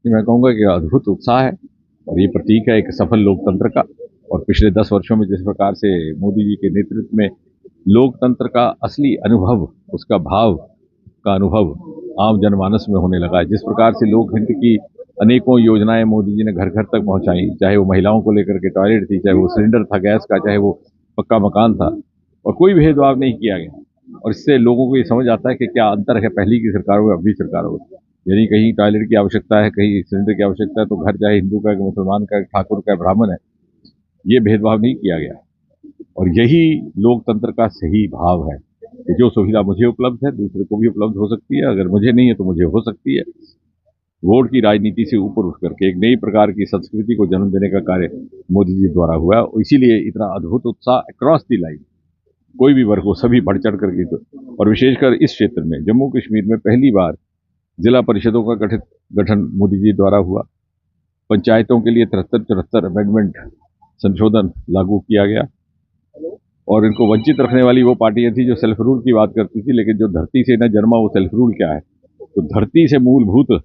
इसलिए मैं कहूँगा कि अद्भुत उत्साह है और ये प्रतीक है एक सफल लोकतंत्र का। और पिछले 10 वर्षों में जिस प्रकार से मोदी जी के नेतृत्व में लोकतंत्र का असली अनुभव, उसका भाव का अनुभव आम जनमानस में होने लगा है। जिस प्रकार से लोक हित की अनेकों योजनाएं मोदी जी ने घर घर तक पहुंचाई, चाहे वो महिलाओं को लेकर के टॉयलेट थी, चाहे वो सिलेंडर था गैस का, चाहे वो पक्का मकान था, और कोई भेदभाव नहीं किया गया। और इससे लोगों को ये समझ आता है कि क्या अंतर है पहली की सरकारों में, अब भी सरकारों में। यदि कहीं टॉयलेट की आवश्यकता है, कहीं सिलेंडर की आवश्यकता है, तो घर चाहे हिंदू का, मुसलमान का, ठाकुर का, ब्राह्मण है, ये भेदभाव नहीं किया गया। और यही लोकतंत्र का सही भाव है कि जो सुविधा मुझे उपलब्ध है दूसरे को भी उपलब्ध हो सकती है, अगर मुझे नहीं है तो मुझे हो सकती है। वोट की राजनीति से ऊपर उठ करके एक नई प्रकार की संस्कृति को जन्म देने का कार्य मोदी जी द्वारा हुआ है। इसीलिए इतना अद्भुत उत्साह अक्रॉस दी लाइन, कोई भी वर्ग हो, सभी बढ़ चढ़ करके। तो और विशेषकर इस क्षेत्र में जम्मू कश्मीर में पहली बार जिला परिषदों का गठन मोदी जी द्वारा हुआ। पंचायतों के लिए 73-74 अमेंडमेंट संशोधन लागू किया गया। और इनको वंचित रखने वाली वो पार्टियां थी जो सेल्फ रूल की बात करती थी, लेकिन जो धरती से न जन्मा वो सेल्फ रूल क्या है। तो धरती से मूलभूत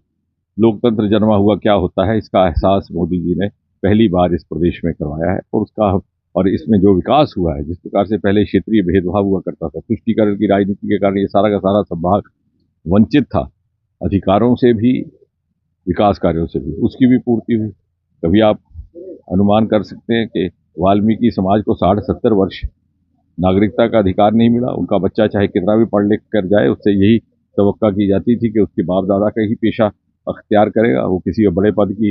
लोकतंत्र जन्मा हुआ क्या होता है, इसका एहसास मोदी जी ने पहली बार इस प्रदेश में करवाया है। और इसमें जो विकास हुआ है, जिस प्रकार से पहले क्षेत्रीय भेदभाव हुआ करता था, तुष्टीकरण की राजनीति के कारण ये सारा का सारा संभाग वंचित था, अधिकारों से भी विकास कार्यों से भी, उसकी भी पूर्ति हुई। कभी आप अनुमान कर सकते हैं कि वाल्मीकि समाज को 60-70 वर्ष नागरिकता का अधिकार नहीं मिला। उनका बच्चा चाहे कितना भी पढ़ लिख कर जाए, उससे यही तवक्का की जाती थी कि उसके बाप दादा का ही पेशा अख्तियार करेगा, वो किसी बड़े पद की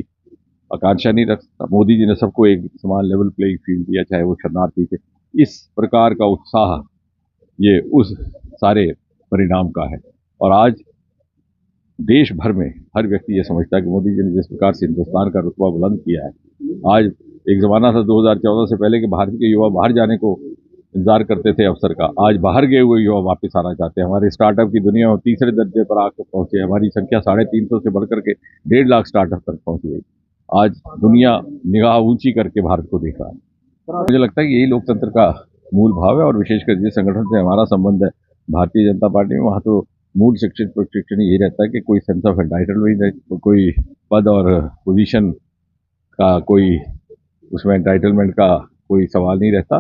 आकांक्षा नहीं रख सकता। मोदी जी ने सबको एक समान लेवल प्लेइंग फील्ड दिया, चाहे वो शरणार्थी थे। इस प्रकार का उत्साह ये उस सारे परिणाम का है। और आज देश भर में हर व्यक्ति ये समझता है कि मोदी जी ने जिस प्रकार से हिंदुस्तान का रुतबा बुलंद किया है। आज एक जमाना था 2014 से पहले कि भारत के युवा बाहर जाने को इंतजार करते थे अवसर का, आज बाहर गए हुए युवा वापस आना चाहते हैं। हमारे स्टार्टअप की दुनिया में तीसरे दर्जे पर आकर पहुंचे, हमारी संख्या 350 से बढ़कर के 1.5 लाख स्टार्टअप तक पहुंच गई। आज दुनिया निगाह ऊंची करके भारत को देख रहा है। मुझे लगता है कि यही लोकतंत्र का मूल भाव है। और विशेषकर जिस संगठन से हमारा संबंध है भारतीय जनता पार्टी में, वहाँ तो मूल शिक्षित प्रशिक्षण यही रहता है कि कोई सेंस ऑफ एंटाइटलमेंट, कोई पद और पोजीशन का कोई उसमें एंटाइटलमेंट का कोई सवाल नहीं रहता।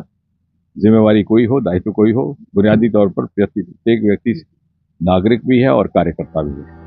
जिम्मेवारी कोई हो, दायित्व कोई हो, बुनियादी तौर पर प्रत्येक व्यक्ति नागरिक भी है और कार्यकर्ता भी है।